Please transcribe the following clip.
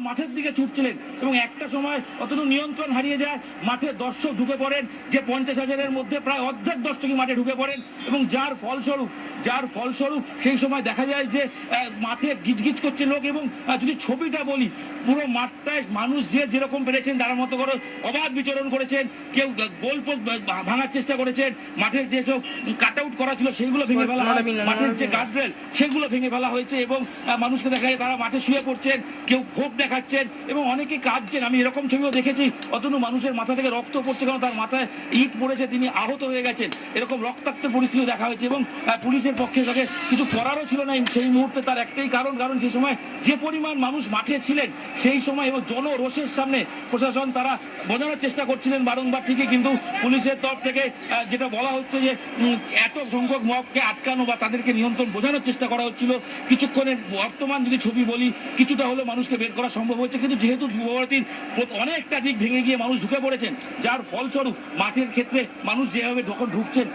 মাঠের দিকে ছুটছিলেন এবং একটা সময় অতটুকু নিয়ন্ত্রণ হারিয়ে যায়, মাঠে দর্শক ঢুকে পড়েন, যে 50,000-এর মধ্যে প্রায় অর্ধেক দর্শকই মাঠে ঢুকে পড়েন এবং যার ফলস্বরূপ সেই সময় দেখা যায় যে মাঠে গিজগিজ করছে লোক। এবং যদি ছবিটা বলি, পুরো মাঠটায় মানুষ যে যেরকম পেরেছেন তার মতো করে অবাধ বিচরণ করেছেন, কেউ গোল পোস্ট ভাঙার চেষ্টা করেছেন, মাঠের যেসব কাট আউট করা ছিল সেইগুলো ভেঙে ফেলা হয়, মাঠের যে গার্ডরেল সেগুলো ভেঙে ফেলা হয়েছে এবং মানুষকে দেখা যায় তারা মাঠে শুয়ে পড়ছেন, কেউ ক্ষোভ দেখাচ্ছেন এবং অনেকে কাঁদছেন। আমি এরকম ছবিও দেখেছি, অতনু মানুষের মাথা থেকে রক্ত পড়ছে, কারণ তার মাথায় ইট পড়েছে, তিনি আহত হয়ে গেছেন, এরকম রক্তাক্ত পরিস্থিতি দেখা হয়েছে। এবং পুলিশের পক্ষে তাকে কিছু করারও ছিল না সেই মুহূর্তে, তার একটাই কারণ সেই সময় যে পরিমাণ মানুষ মাঠে ছিলেন সেই সময় এবং জনরোষের সামনে প্রশাসন তারা বোঝানোর চেষ্টা করছিলেন বারংবার ঠিকই, কিন্তু পুলিশের তরফ থেকে যেটা বলা হচ্ছে যে এত সংখ্যক মবকে আটকানো বা তাদেরকে নিয়ন্ত্রণ বোঝানোর চেষ্টা করা হচ্ছিল। কিছুক্ষণের বর্তমান যদি ছবি বলি, কিছুটা হলেও মানুষকে বের করা সম্ভব হয়েছে, কিন্তু যেহেতু যুবভারতীর অনেকটা দিক ভেঙে গিয়ে মানুষ ঢুকে পড়েছেন, যার ফলস্বরূপ মাঠের ক্ষেত্রে মানুষ যেভাবে যখন ঢুকছেন